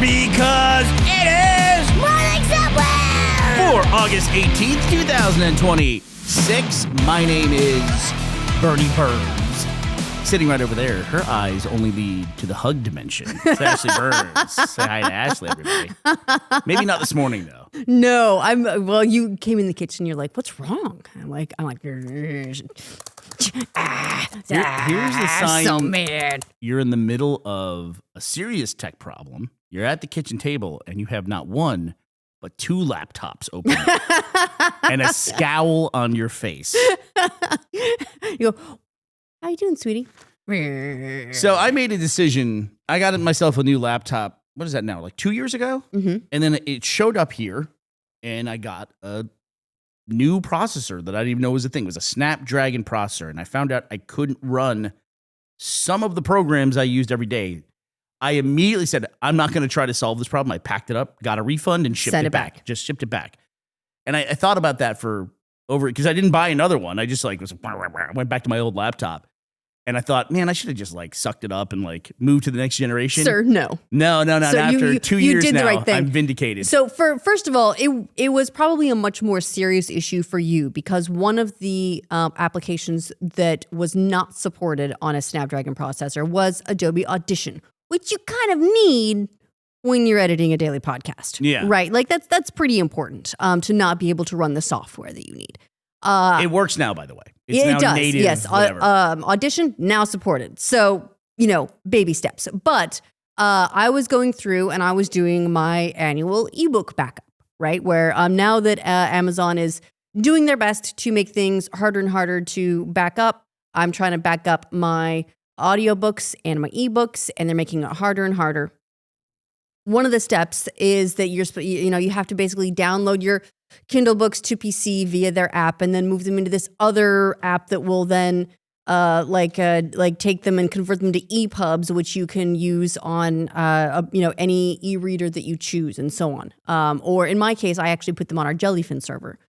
because it is Morning Subway! for August 18th, 2026. My name is Bernie Burns. Sitting right over there, her eyes only lead to the hug dimension. It's Ashley Burns. Say hi to Ashley, everybody. Maybe not this morning, though. No, well, you came in the kitchen, you're like, what's wrong? I'm like, Here's the sign. So mad. You're in the middle of a serious tech problem. You're at the kitchen table, and you have not one, but two laptops open and a scowl on your face. You go, how you doing, sweetie? So I made a decision. I got myself a new laptop. What is that now? Like 2 years ago? Mm-hmm. And then it showed up here, and I got a new processor that I didn't even know was a thing. It was a Snapdragon processor, and I found out I couldn't run some of the programs I used every day. I immediately said, I'm not going to try to solve this problem. I packed it up, got a refund, and shipped it back. Just shipped it back. And I thought about that for over, because I didn't buy another one. I just went back to my old laptop. And I thought, man, I should have just sucked it up and moved to the next generation. Sir, no. No. So after 2 years did now, the right thing. I'm vindicated. So first of all, it was probably a much more serious issue for you because one of the applications that was not supported on a Snapdragon processor was Adobe Audition, which you kind of need when you're editing a daily podcast. Yeah. Right? That's pretty important to not be able to run the software that you need. It works now, by the way. It's now it does, native, yes. Audition, now supported. So, baby steps. But I was going through and I was doing my annual ebook backup, right? Where now that Amazon is doing their best to make things harder and harder to back up, I'm trying to back up my audiobooks and my ebooks, and they're making it harder and harder. One of the steps is that you have to basically download your Kindle books to PC via their app and then move them into this other app that will then take them and convert them to EPUBs, which you can use on any e-reader that you choose and so on. Or in my case, I actually put them on our Jellyfin server.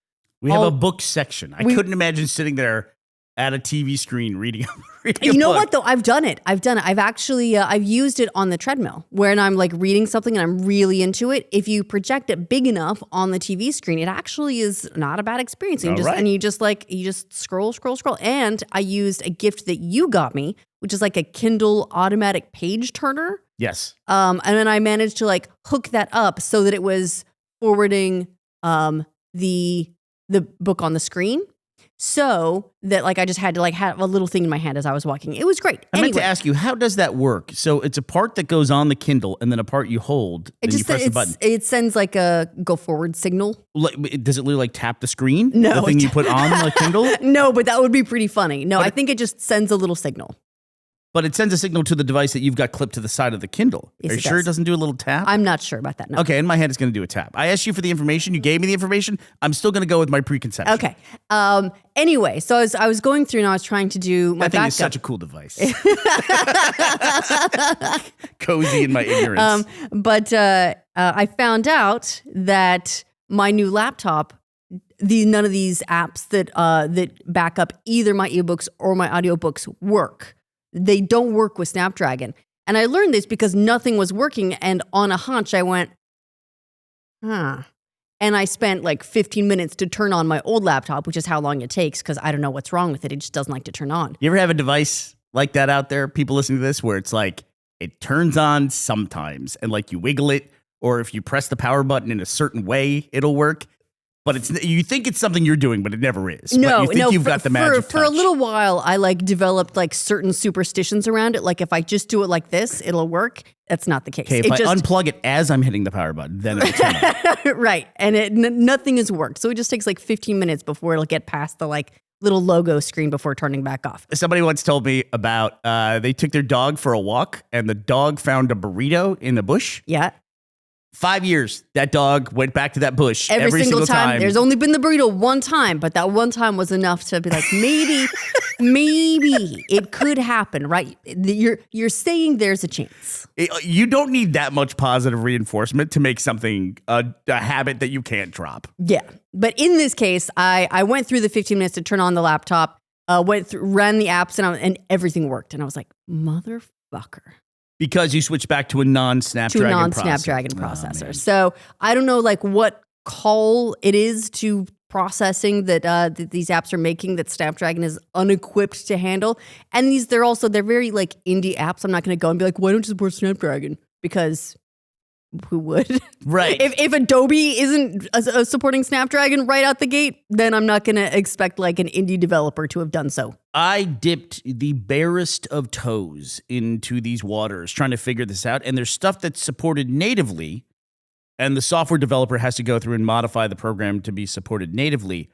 We have a book section. I couldn't imagine sitting there at a TV screen reading a book. What though? I've done it. I've actually I've used it on the treadmill when I'm reading something and I'm really into it. If you project it big enough on the TV screen, it actually is not a bad experience. And you just scroll. And I used a gift that you got me, which is like a Kindle automatic page turner. Yes. And then I managed to hook that up so that it was forwarding the book on the screen. So that I just had to have a little thing in my hand as I was walking. It was great. I meant to ask you, how does that work? So it's a part that goes on the Kindle and then a part you hold and you press the button. It sends a go forward signal. Does it literally tap the screen? No. The thing you put on the Kindle? No, but that would be pretty funny. No, I think it just sends a little signal. But it sends a signal to the device that you've got clipped to the side of the Kindle. Yes, Are you sure it doesn't do a little tap? I'm not sure about that. No. Okay, in my head, it's going to do a tap. I asked you for the information. You gave me the information. I'm still going to go with my preconception. Okay. Anyway, so I was going through and I was trying to do my backup. That thing is such a cool device. Cozy in my ignorance. But I found out that my new laptop, none of these apps that back up either my ebooks or my audiobooks work. They don't work with Snapdragon. And I learned this because nothing was working. And on a hunch, I went, And I spent 15 minutes to turn on my old laptop, which is how long it takes because I don't know what's wrong with it. It just doesn't like to turn on. You ever have a device like that out there, people listening to this, where it's it turns on sometimes and you wiggle it, or if you press the power button in a certain way, it'll work. But you think it's something you're doing, but it never is. No, but you think you've got the magic touch. For a little while, I developed certain superstitions around it. If I just do it like this, it'll work. That's not the case. Okay, if I unplug it as I'm hitting the power button, then it'll turn on. Right, and nothing has worked. So it just takes 15 minutes before it'll get past the little logo screen before turning back off. Somebody once told me about they took their dog for a walk, and the dog found a burrito in the bush. Yeah. 5 years, that dog went back to that bush every single time. There's only been the burrito one time, but that one time was enough to be maybe it could happen, right? You're saying there's a chance. You don't need that much positive reinforcement to make something a habit that you can't drop. Yeah, but in this case, I went through the 15 minutes to turn on the laptop, ran the apps, and everything worked. And I was like, motherfucker. Because you switch back to a non-Snapdragon processor. So I don't know like what call it is to processing that these apps are making that Snapdragon is unequipped to handle. And they're very like indie apps. I'm not going to go and be like, why don't you support Snapdragon? Because who would? Right. If Adobe isn't supporting Snapdragon right out the gate, then I'm not going to expect like an indie developer to have done so. I dipped the barest of toes into these waters trying to figure this out. And there's stuff that's supported natively, and the software developer has to go through and modify the program to be supported natively.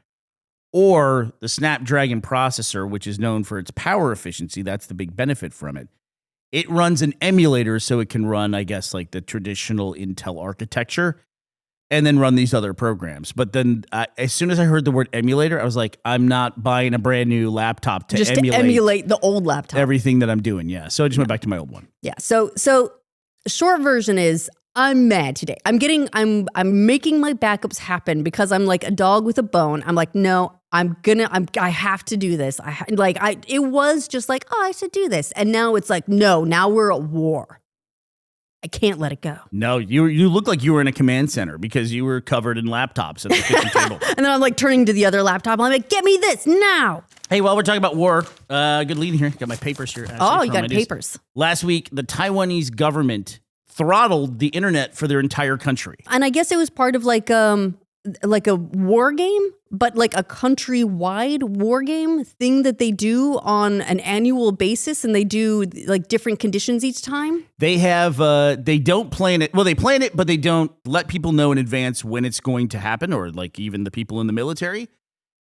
Or the Snapdragon processor, which is known for its power efficiency, that's the big benefit from it. It runs an emulator so it can run, I guess, like the traditional Intel architecture and then run these other programs. But then as soon as I heard the word emulator, I was like, I'm not buying a brand new laptop to emulate the old laptop. Everything that I'm doing, yeah. So I just went back to my old one. Yeah. So short version is I'm mad today. I'm making my backups happen because I'm like a dog with a bone. I'm like, no, I have to do this. It was just like, oh, I should do this. And now it's like, no, now we're at war. I can't let it go. No, you look like you were in a command center because you were covered in laptops at the kitchen table. And then I'm like turning to the other laptop. I'm like, get me this now. Hey, while we're talking about war, good lead here. Got my papers here. Oh, you got papers. Last week, the Taiwanese government throttled the internet for their entire country. And I guess it was part of like a war game, but like a countrywide war game thing that they do on an annual basis, and they do like different conditions each time. They have, they don't plan it. Well, they plan it, but they don't let people know in advance when it's going to happen, or like even the people in the military.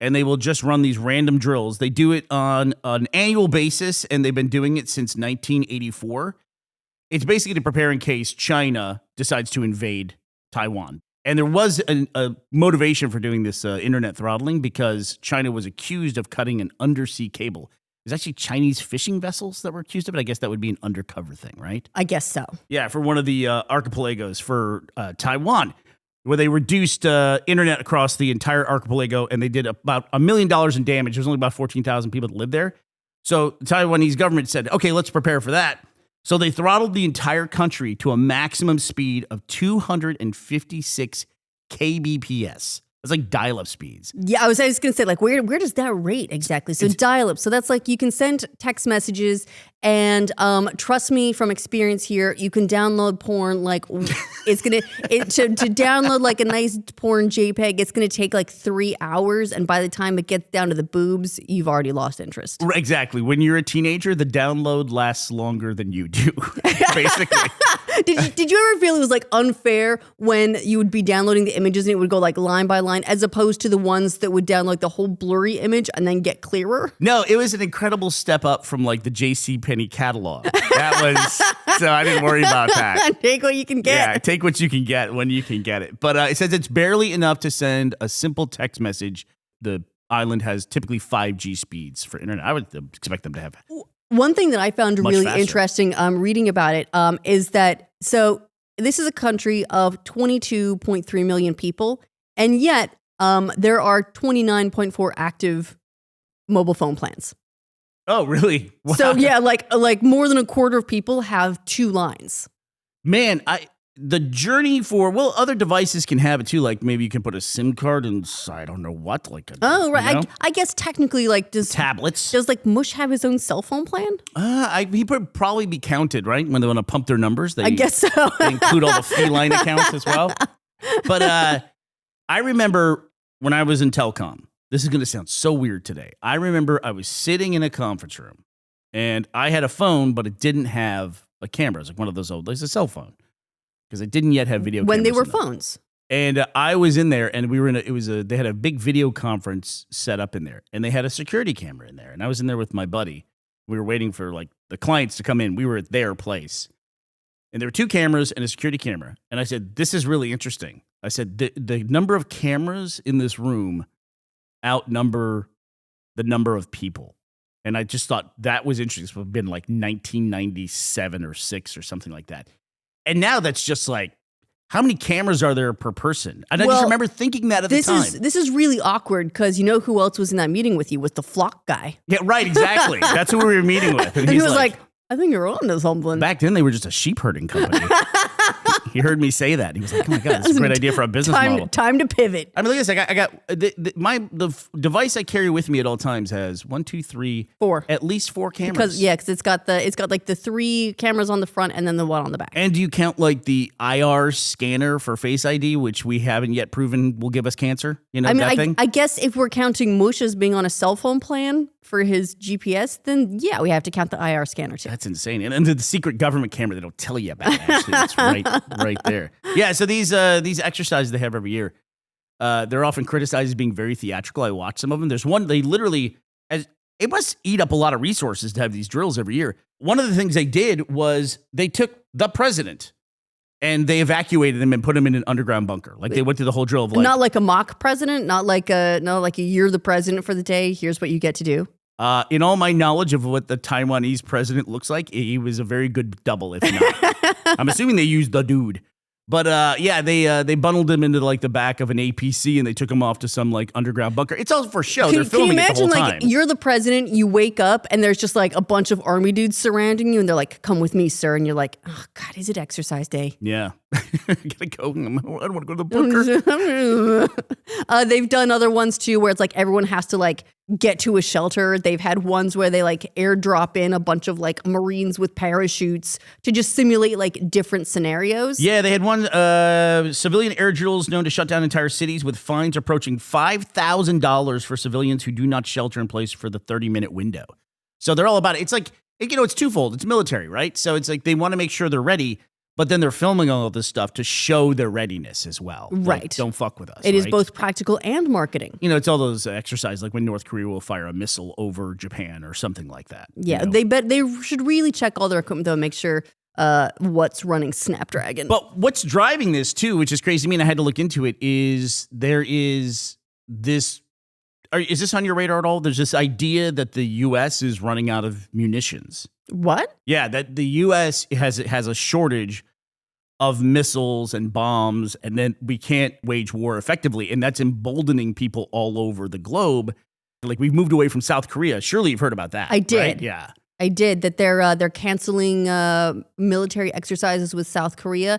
And they will just run these random drills. They do it on an annual basis, and they've been doing it since 1984. It's basically to prepare in case China decides to invade Taiwan. And there was a motivation for doing this internet throttling because China was accused of cutting an undersea cable. It was actually Chinese fishing vessels that were accused of it. I guess that would be an undercover thing, right? I guess so. Yeah, for one of the archipelagos for Taiwan, where they reduced internet across the entire archipelago, and they did about $1 million in damage. There's only about 14,000 people that live there. So the Taiwanese government said, okay, let's prepare for that. So they throttled the entire country to a maximum speed of 256 kbps. That's like dial-up speeds. Yeah, I was going to say, like, where does that rate exactly? So dial-up. So that's like you can send text messages, and trust me from experience here, you can download porn. Like, it's gonna to download like a nice porn JPEG. It's gonna take like 3 hours, and by the time it gets down to the boobs, you've already lost interest. Exactly. When you're a teenager, the download lasts longer than you do. Basically. Did you ever feel it was like unfair when you would be downloading the images and it would go like line by line, as opposed to the ones that would download the whole blurry image and then get clearer? No, it was an incredible step up from like the JCPenney catalog. That was, so I didn't worry about that. Take what you can get. Yeah, take what you can get when you can get it. But it says it's barely enough to send a simple text message. The island has typically 5G speeds for internet. I would expect them to have. One thing that I found really faster. interesting reading about it is that, so this is a country of 22.3 million people, and yet there are 29.4 active mobile phone plans. Oh, really? Wow. So yeah, like more than a quarter of people have 2 lines. Man, the journey for, well, other devices can have it too. Like maybe you can put a SIM card inside, I don't know what, like a, oh, right. You know? I guess technically, like, tablets. Does like Mush have his own cell phone plan? He would probably be counted, right? When they want to pump their numbers, I guess so. They include all the feline accounts as well. But I remember when I was in telecom, this is going to sound so weird today. I remember I was sitting in a conference room, and I had a phone, but it didn't have a camera. It was like one of those old, like a cell phone. Because it didn't yet have video when they were in them. phones. And I was in there, and we were they had a big video conference set up in there, and they had a security camera in there. And I was in there with my buddy. We were waiting for like the clients to come in. We were at their place. And there were 2 cameras and a security camera. And I said, this is really interesting. I said, the number of cameras in this room outnumber the number of people. And I just thought that was interesting. This would have been like 1997 or 6 or something like that. And now that's just like, how many cameras are there per person? And I just remember thinking that at the time. This is really awkward because you know who else was in that meeting with you? Was the Flock guy. Yeah, right, exactly. That's who we were meeting with. And he was like, I think you're on to something. Back then, they were just a sheep herding company. He heard me say that. He was like, "Oh my god, this is a great idea for a business model." Time to pivot. I mean, look at this. I got the device I carry with me at all times has 1, 2, 3, 4, at least 4 cameras. Because it's got like the 3 cameras on the front and then the one on the back. And do you count like the IR scanner for Face ID, which we haven't yet proven will give us cancer? You know, that thing? I guess if we're counting Mush as being on a cell phone plan for his GPS, then yeah, we have to count the IR scanner too. That's insane. And the secret government camera they don't tell you about, actually. That's right there. Yeah, so these exercises they have every year, they're often criticized as being very theatrical. I watch some of them. There's one, they literally, it must eat up a lot of resources to have these drills every year. One of the things they did was they took the president and they evacuated him and put him in an underground bunker. Like they went through the whole drill of like. Not like a mock president, not like a you're the president for the day, here's what you get to do. In all my knowledge of what the Taiwanese president looks like, he was a very good double, if not. I'm assuming they used the dude. But yeah, they bundled him into like the back of an APC and they took him off to some like underground bunker. It's all for show. They're filming it the whole time. Can you imagine like you're the president, you wake up and there's just like a bunch of army dudes surrounding you and they're like, "Come with me, sir." And you're like, "Oh God, is it exercise day?" Yeah. Gotta go. I don't want to go to the bunker. They've done other ones too where it's like everyone has to like get to a shelter. They've had ones where they like airdrop in a bunch of like Marines with parachutes to just simulate like different scenarios. Yeah, they had one civilian air drills known to shut down entire cities with fines approaching $5,000 for civilians who do not shelter in place for the 30-minute window. So they're all about it. It's like, it's twofold. It's military, right? So it's like they want to make sure they're ready, but then they're filming all of this stuff to show their readiness as well. Right. Like, don't fuck with us. It is both practical and marketing. It's all those exercises like when North Korea will fire a missile over Japan or something like that. Yeah, they should really check all their equipment though and make sure what's running Snapdragon. But what's driving this too, which is crazy to me, and I had to look into it, is there is this. Is this on your radar at all? There's this idea that the U.S. is running out of munitions. What? Yeah, that the U.S. has a shortage of missiles and bombs, and then we can't wage war effectively, and that's emboldening people all over the globe. Like we've moved away from South Korea. Surely you've heard about that. I did. Right? Yeah, I did. That they're canceling military exercises with South Korea.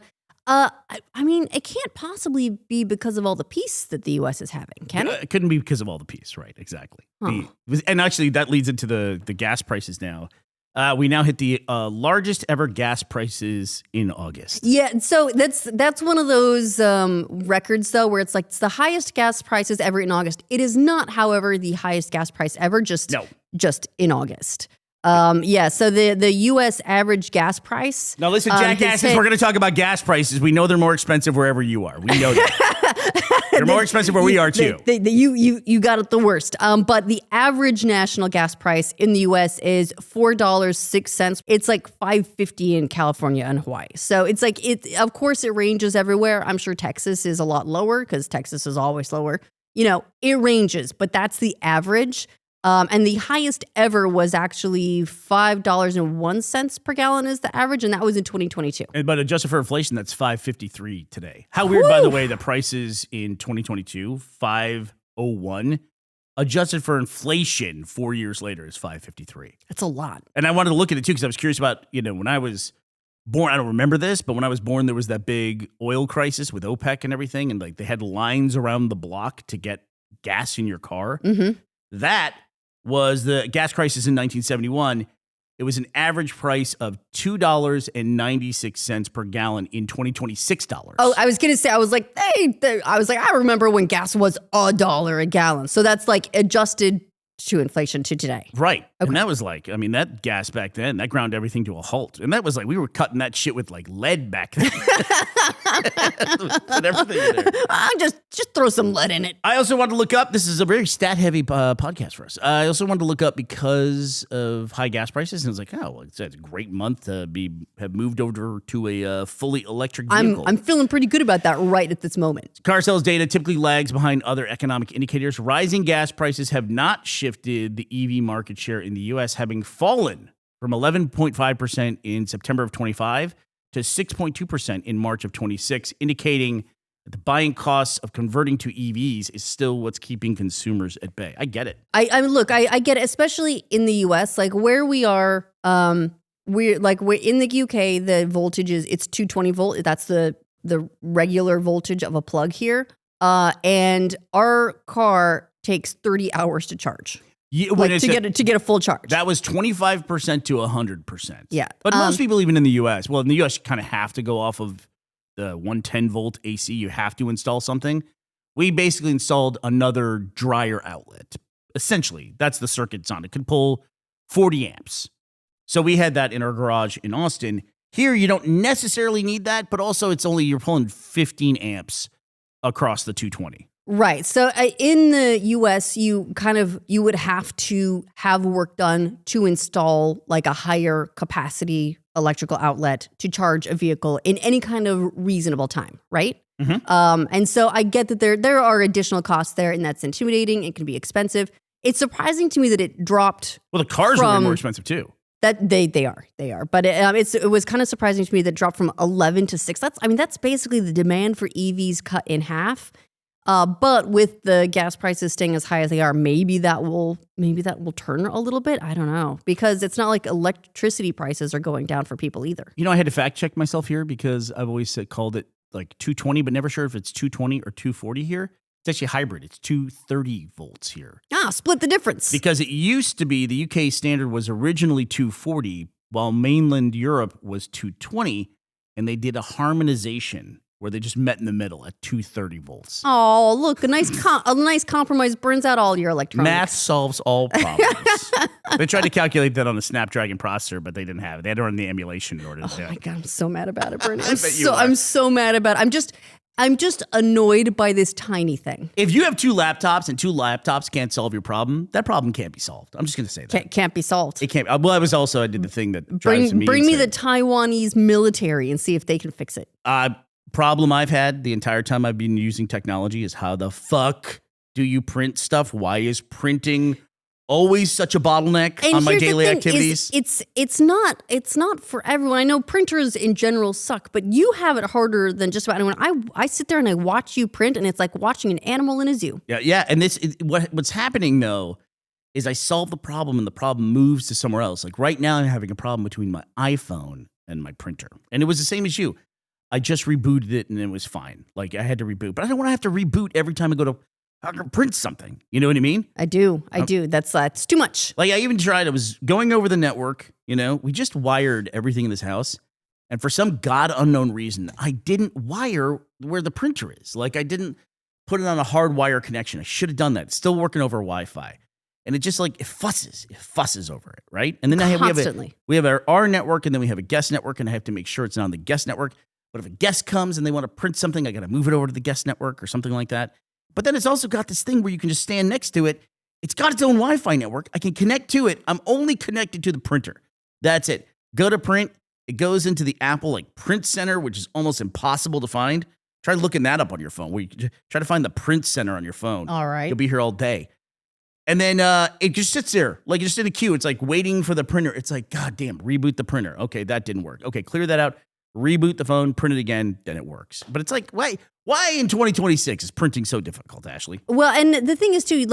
I mean, it can't possibly be because of all the peace that the U.S. is having, can it? It couldn't be because of all the peace, right? Exactly. Huh. And actually, that leads into the gas prices now. We now hit the largest ever gas prices in August. Yeah, so that's one of those records, though, where it's like it's the highest gas prices ever in August. It is not, however, the highest gas price ever, just in August. Yeah, so the U.S. average gas price. Now listen, jackasses, we're going to talk about gas prices. We know they're more expensive wherever you are. We know that. They're more expensive where we are too. You got it the worst. But the average national gas price in the U.S. is $4.06. It's like $5.50 in California and Hawaii. So it's like of course it ranges everywhere. I'm sure Texas is a lot lower because Texas is always lower. It ranges, but that's the average. And the highest ever was actually $5.01 per gallon is the average, and that was in 2022. But adjusted for inflation, that's $5.53 today. How weird, by the way, the prices in 2022, $5.01, adjusted for inflation 4 years later is $5.53. That's a lot. And I wanted to look at it too because I was curious about, when I was born, I don't remember this, but when I was born, there was that big oil crisis with OPEC and everything, and like they had lines around the block to get gas in your car. Mm-hmm. That was the gas crisis in 1971. It was an average price of $2.96 per gallon in 2026 dollars. Oh, I was going to say, I was like, I remember when gas was $1 a gallon. So that's like adjusted to inflation to today. Right. Okay. And that was like, that gas back then, that ground everything to a halt. And that was like, we were cutting that shit with like lead back then. And everything in there. Just throw some lead in it. I also wanted to look up, this is a very stat-heavy podcast for us. I also wanted to look up because of high gas prices. And it's like, it's a great month to have moved over to a fully electric vehicle. I'm feeling pretty good about that right at this moment. Car sales data typically lags behind other economic indicators. Rising gas prices have not shifted the EV market share in the U.S., having fallen from 11.5% in September of 25 to 6.2% in March of 26, indicating that the buying costs of converting to EVs is still what's keeping consumers at bay. I get it. I mean, look, I get it, especially in the U.S., like where we are we're in the UK, the voltage it's 220 volt. That's the regular voltage of a plug here. And our car takes 30 hours to charge. Yeah, to get a full charge. That was 25% to 100%. Yeah. But most people, even in the US, well, in the US, you kind of have to go off of the 110 volt AC. You have to install something. We basically installed another dryer outlet. Essentially, that's the circuit it's on. It could pull 40 amps. So we had that in our garage in Austin. Here, you don't necessarily need that, but also you're pulling 15 amps across the 220. Right. So in the US, you would have to have work done to install like a higher capacity electrical outlet to charge a vehicle in any kind of reasonable time, right? Mm-hmm. And so I get that there are additional costs there, and that's intimidating. It can be expensive. It's surprising to me that it dropped. Well, the cars are way more expensive too. That they are, but it was kind of surprising to me that it dropped from 11 to 6. That's basically the demand for EVs cut in half. But with the gas prices staying as high as they are, maybe that will turn a little bit. I don't know, because it's not like electricity prices are going down for people either. I had to fact check myself here because I've always called it like 220, but never sure if it's 220 or 240 here. It's actually hybrid. It's 230 volts here. Split the difference. Because it used to be the UK standard was originally 240, while mainland Europe was 220, and they did a harmonization where they just met in the middle at 230 volts. Oh, look, a nice compromise burns out all your electronics. Math solves all problems. They tried to calculate that on a Snapdragon processor, but they didn't have it. They had to run the emulation in order to do it. Oh my God, I'm so mad about it, Bernie. I'm so mad about it. I'm just annoyed by this tiny thing. If you have two laptops and two laptops can't solve your problem, that problem can't be solved. I'm just going to say that. Can't be solved. It can't. Well, I did the thing that drives me Bring me insane. the Taiwanese military and see if they can fix it. Problem I've had the entire time I've been using technology is how the fuck do you print stuff? Why is printing always such a bottleneck on my daily activities? It's not for everyone. I know printers in general suck, but you have it harder than just about anyone. I sit there and I watch you print, and it's like watching an animal in a zoo. Yeah. And what's happening though is I solve the problem and the problem moves to somewhere else. Like right now I'm having a problem between my iPhone and my printer. And it was the same as you. I just rebooted it and it was fine. Like I had to reboot, but I don't want to have to reboot every time I go to print something. You know what I mean? I do. That's too much. Like I even tried, I was going over the network, we just wired everything in this house. And for some God unknown reason, I didn't wire where the printer is. Like I didn't put it on a hard wire connection. I should have done that. It's still working over Wi-Fi. And it just it fusses over it, right? And then we have our network, and then we have a guest network, and I have to make sure it's not on the guest network. But if a guest comes and they want to print something, I got to move it over to the guest network or something like that. But then it's also got this thing where you can just stand next to it. It's got its own Wi-Fi network. I can connect to it. I'm only connected to the printer. That's it. Go to print. It goes into the Apple Print Center, which is almost impossible to find. Try looking that up on your phone. Where you try to find the Print Center on your phone. All right. You'll be here all day. And then it just sits there, like just in a queue. It's like waiting for the printer. It's like, God damn, reboot the printer. Okay, that didn't work. Okay, clear that out. Reboot the phone, print it again, then it works. But it's like, why in 2026 is printing so difficult, Ashley? Well, and the thing is too,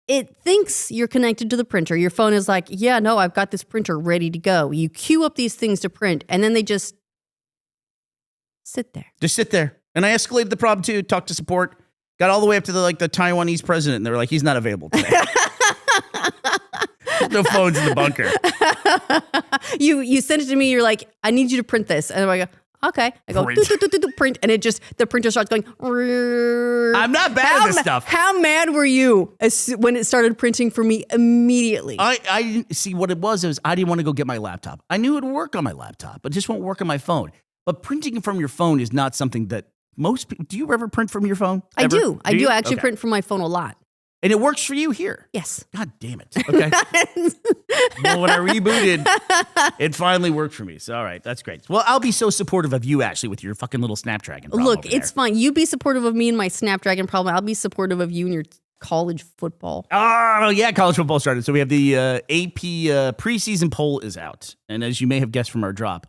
it thinks you're connected to the printer. Your phone is like, yeah, no, I've got this printer ready to go. You queue up these things to print, and then they just sit there. Just sit there. And I escalated the problem too, talked to support, got all the way up to the Taiwanese president, and they were like, he's not available today. No phones in the bunker. You sent it to me. You're like, I need you to print this. And I go, okay. I go, print. And the printer starts going. I'm not bad at this stuff. How mad were you when it started printing for me immediately? I didn't see what it was. It was, I didn't want to go get my laptop. I knew it would work on my laptop, but it just won't work on my phone. But printing from your phone is not something that most people, do you ever print from your phone? I do. I do actually print from my phone a lot. And it works for you here? Yes. God damn it. Okay. Well, when I rebooted, it finally worked for me. So, all right, that's great. Well, I'll be so supportive of you, Ashley, with your fucking little Snapdragon problem. Look, it's fine. You be supportive of me and my Snapdragon problem. I'll be supportive of you and your college football. Oh, yeah, college football started. So we have the AP preseason poll is out. And as you may have guessed from our drop,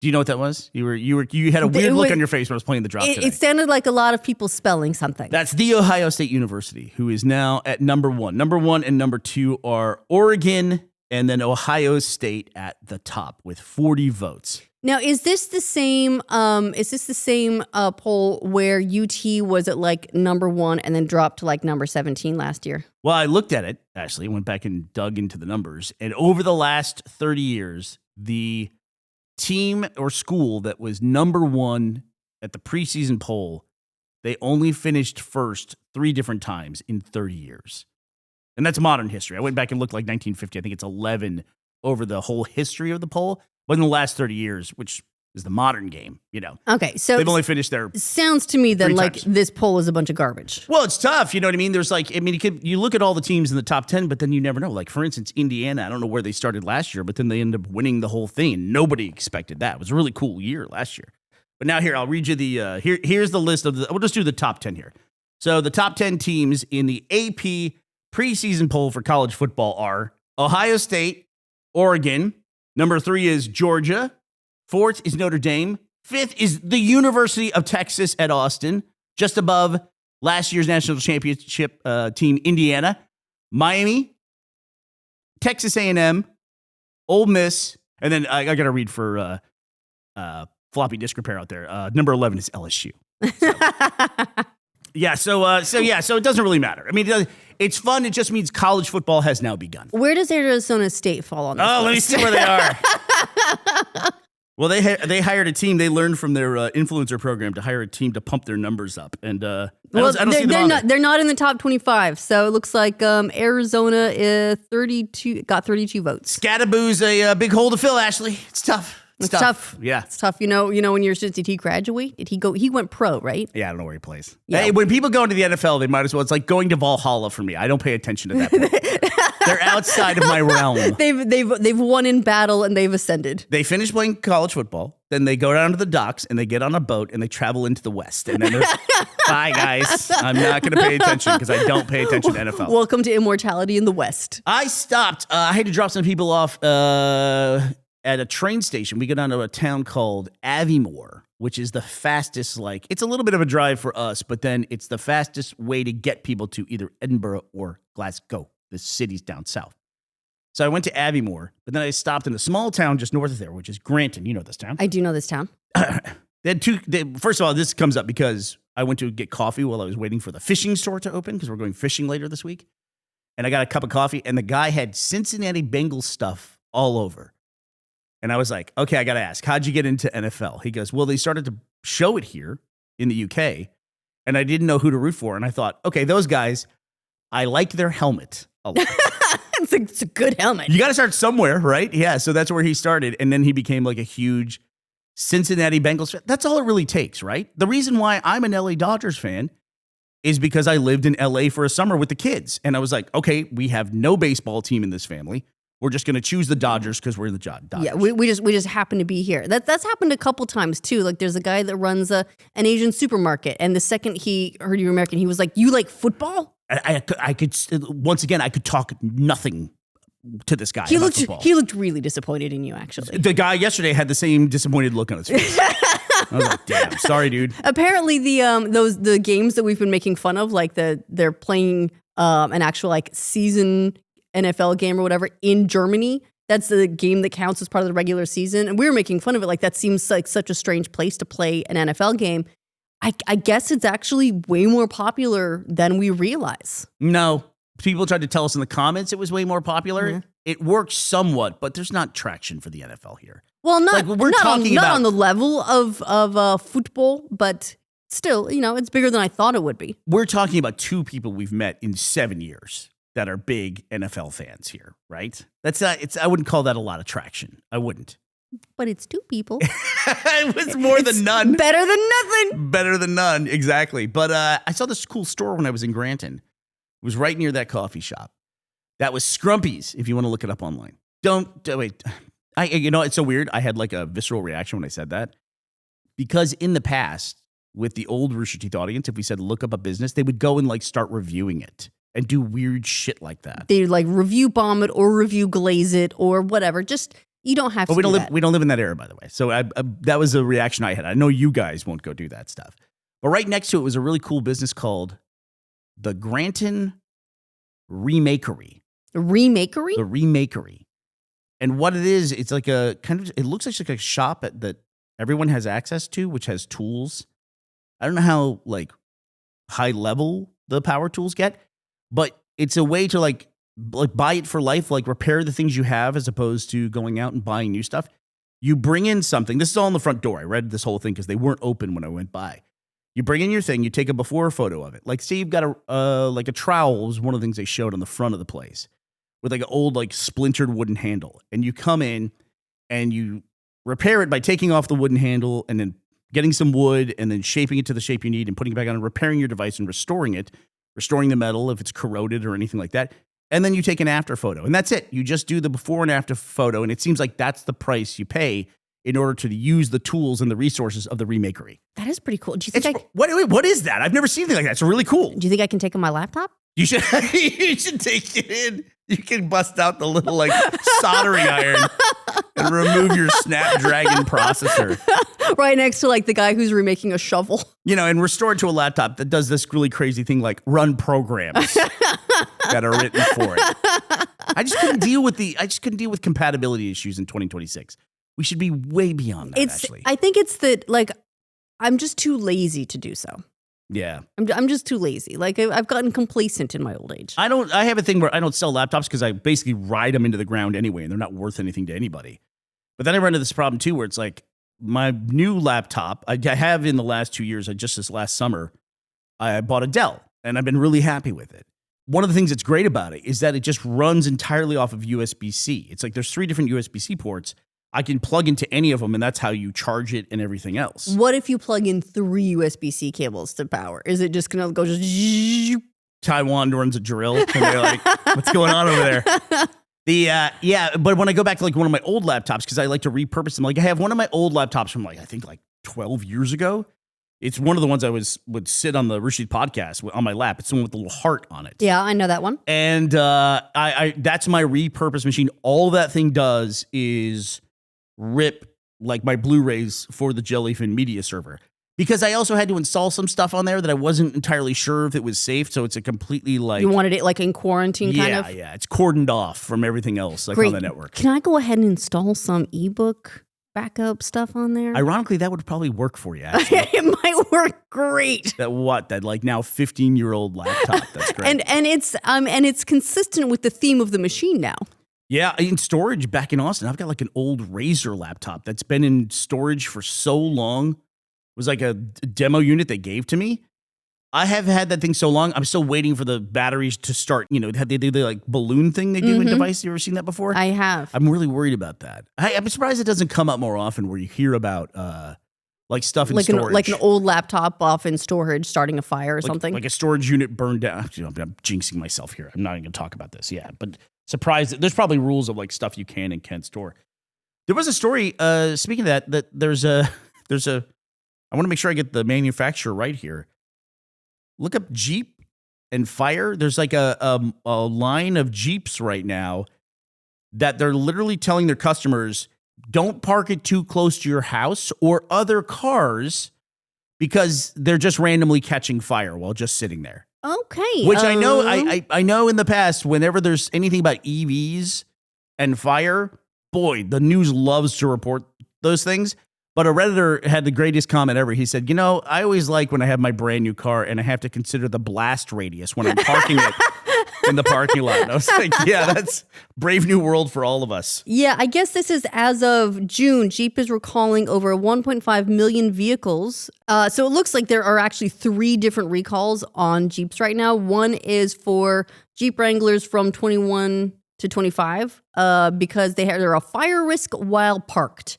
do you know what that was? You had a weird look on your face when I was playing the drop today. It sounded like a lot of people spelling something. That's The Ohio State University, who is now at number one. Number one and number two are Oregon and then Ohio State at the top with 40 votes. Now, is this the same? Poll where UT was at like number 1 and then dropped to like number 17 last year? Well, I looked at it, Ashley, went back and dug into the numbers. And over the last 30 years, the team or school that was number 1 at the preseason poll, they only finished first 3 different times in 30 years. And that's modern history. I went back and looked like 1950. I think it's 11 over the whole history of the poll. But in the last 30 years, which is the modern game, Okay, so they've only finished their. Sounds to me then 3 like times. this poll is a bunch of garbage. Well, it's tough. You know what I mean? There's you look at all the teams in the top 10, but then you never know. Like, for instance, Indiana, I don't know where they started last year, but then they ended up winning the whole thing. And nobody expected that. It was a really cool year last year. But now here, I'll read you the, here's the list of we'll just do the top 10 here. So the top 10 teams in the AP preseason poll for college football are Ohio State, Oregon. Number 3 is Georgia. 4th is Notre Dame. 5th is the University of Texas at Austin, just above last year's national championship team, Indiana. Miami, Texas A&M, Ole Miss, and then I got to read for floppy disk repair out there. Number 11 is LSU. So it doesn't really matter. I mean, it's fun. It just means college football has now begun. Where does Arizona State fall on this list? Let me see where they are. Well, they hired a team. They learned from their influencer program to hire a team to pump their numbers up. And I don't see them on there. They're not in the top 25. So it looks like Arizona is got 32 votes. Scattaboo's a big hole to fill, Ashley. It's tough. It's tough. Yeah. It's tough. You know, when did he graduate? Did he go? He went pro, right? Yeah, I don't know where he plays. Yeah. Hey, when people go into the NFL, they might as well. It's like going to Valhalla for me. I don't pay attention to that point. They're outside of my realm. They've won in battle and they've ascended. They finish playing college football, then they go down to the docks and they get on a boat and they travel into the West. And then they're, bye guys. I'm not going to pay attention because I don't pay attention to NFL. Welcome to immortality in the West. I stopped. I had to drop some people off at a train station. We go down to a town called Aviemore, which is the fastest, it's a little bit of a drive for us, but then it's the fastest way to get people to either Edinburgh or Glasgow, the cities down south. So I went to Aviemore, but then I stopped in a small town just north of there, which is Grantown. You know this town. I do know this town. First of all, this comes up because I went to get coffee while I was waiting for the fishing store to open because we're going fishing later this week. And I got a cup of coffee, and the guy had Cincinnati Bengals stuff all over. And I was like, okay, I got to ask, how'd you get into NFL? He goes, well, they started to show it here in the UK, and I didn't know who to root for. And I thought, okay, those guys, I like their helmet a lot. It's a good helmet. You got to start somewhere, right? Yeah, so that's where he started. And then he became like a huge Cincinnati Bengals fan. That's all it really takes, right? The reason why I'm an LA Dodgers fan is because I lived in LA for a summer with the kids. And I was like, okay, we have no baseball team in this family. We're just going to choose the Dodgers because we're in the Dodgers. Yeah, we just happen to be here. That's happened a couple times too. Like there's a guy that runs an Asian supermarket, and the second he heard you were American, he was like, "You like football?" I could once again, I could talk nothing to this guy. He football. looked really disappointed in you, actually. The guy yesterday had the same disappointed look on his face. I was like, damn, sorry, dude. Apparently, the games that we've been making fun of, like they're playing an actual season NFL game or whatever in Germany. That's the game that counts as part of the regular season. And we were making fun of it. Like that seems like such a strange place to play an NFL game. I guess it's actually way more popular than we realize. No, people tried to tell us in the comments it was way more popular. Mm-hmm. It works somewhat, but there's not traction for the NFL here. Well, not on the level of football, but still, it's bigger than I thought it would be. We're talking about 2 people we've met in 7 years that are big NFL fans here, right? I wouldn't call that a lot of traction. I wouldn't. But it's 2 people. It was more than none. Better than nothing. Better than none, exactly. But I saw this cool store when I was in Granton. It was right near that coffee shop. That was Scrumpy's, if you want to look it up online. Wait. It's so weird. I had like a visceral reaction when I said that. Because in the past, with the old Rooster Teeth audience, if we said look up a business, they would go and start reviewing it and do weird shit like that. They'd review bomb it or review glaze it or whatever. Just... You don't have to. But we don't live in that era, by the way. So that was a reaction I had. I know you guys won't go do that stuff. But right next to it was a really cool business called the Grantown Remakery. Remakery? The Remakery. And what it is, it's like a kind of, it looks like a shop that everyone has access to, which has tools. I don't know how like high level the power tools get, but it's a way to like buy it for life, like repair the things you have as opposed to going out and buying new stuff. You bring in something. This is all in the front door. I read this whole thing because they weren't open when I went by. You bring in your thing. You take a before photo of it. Like, say you've got a trowel was one of the things they showed on the front of the place with like an old like splintered wooden handle. And you come in and you repair it by taking off the wooden handle and then getting some wood and then shaping it to the shape you need and putting it back on and repairing your device and restoring it, restoring the metal if it's corroded or anything like that. And then you take an after photo, and that's it. You just do the before and after photo, and it seems like that's the price you pay in order to use the tools and the resources of the Remakery. That is pretty cool. Do you think what is that? I've never seen anything like that. It's really cool. Do you think I can take on my laptop? You should you should take it in. You can bust out the little like soldering iron and remove your Snapdragon processor. Right next to like the guy who's remaking a shovel. You know, and restore it to a laptop that does this really crazy thing like run programs that are written for it. I just couldn't deal with compatibility issues in 2026. We should be way beyond that, actually. I think it's that like I'm just too lazy to do so. Yeah. I'm just too lazy. Like I've gotten complacent in my old age. I have a thing where I don't sell laptops because I basically ride them into the ground anyway, and they're not worth anything to anybody. But then I run into this problem too, where it's like my new laptop, I have in the last 2 years, just this last summer, I bought a Dell, and I've been really happy with it. One of the things that's great about it is that it just runs entirely off of USB-C. It's like there's 3 different USB-C ports. I can plug into any of them, and that's how you charge it and everything else. What if you plug in 3 USB-C cables to power? Is it just going to go just... Taiwan runs a drill, and they're like, what's going on over there? But when I go back to like one of my old laptops, because I like to repurpose them, like I have one of my old laptops from like, I think like 12 years ago. It's one of the ones I would sit on the Rashid podcast on my lap. It's the one with the little heart on it. Yeah, I know that one. And I that's my repurpose machine. All that thing does is rip like my Blu-rays for the Jellyfin media server. Because I also had to install some stuff on there that I wasn't entirely sure if it was safe. So it's a completely like... You wanted it like in quarantine kind of? Yeah. It's cordoned off from everything else like on the network. Can I go ahead and install some ebook backup stuff on there? Ironically, that would probably work for you, actually. It might work great. That like now 15-year-old laptop. That's great. and it's consistent with the theme of the machine now. Yeah, in storage back in Austin, I've got like an old Razer laptop that's been in storage for so long. It was like a demo unit they gave to me. I have had that thing so long. I'm still waiting for the batteries to start. You know, they do the like balloon thing they do in device. You ever seen that before? I have. I'm really worried about that. I'm surprised it doesn't come up more often where you hear about like stuff in storage. Like an old laptop off in storage starting a fire or something. Like a storage unit burned down. I'm jinxing myself here. I'm not even going to talk about this. Yeah, but surprised. There's probably rules of like stuff you can and can't store. There was a story, speaking of that there's a, I want to make sure I get the manufacturer right here. Look up Jeep and fire. There's like a line of Jeeps right now that they're literally telling their customers, don't park it too close to your house or other cars because they're just randomly catching fire while just sitting there. Okay. Which I know, I know in the past, whenever there's anything about EVs and fire, boy, the news loves to report those things. But a Redditor had the greatest comment ever. He said, I always like when I have my brand new car and I have to consider the blast radius when I'm parking it in the parking lot. And I was like, yeah, that's brave new world for all of us. Yeah, I guess this is as of June. Jeep is recalling over 1.5 million vehicles. So it looks like there are actually 3 different recalls on Jeeps right now. One is for Jeep Wranglers from 21 to 25 because they're a fire risk while parked.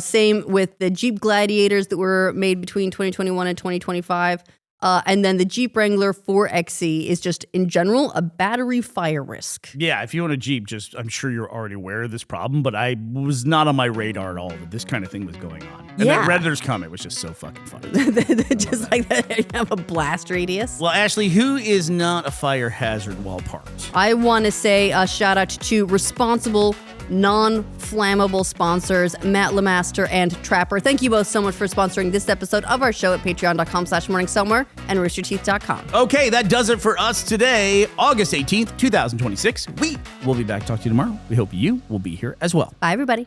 Same with the Jeep Gladiators that were made between 2021 and 2025. And then the Jeep Wrangler 4XE is just, in general, a battery fire risk. Yeah, if you own a Jeep, I'm sure you're already aware of this problem, but I was not on my radar at all that this kind of thing was going on. And that Redditor's comment was just so fucking funny. Just like that, you have a blast radius. Well, Ashley, who is not a fire hazard while parked? I want to say a shout out to responsible non-flammable sponsors, Matt Lemaster and Trapper. Thank you both so much for sponsoring this episode of our show at patreon.com/morningsomewhere and roosterteeth.com. Okay, that does it for us today, August 18th, 2026. We will be back talking to you tomorrow. We hope you will be here as well. Bye, everybody.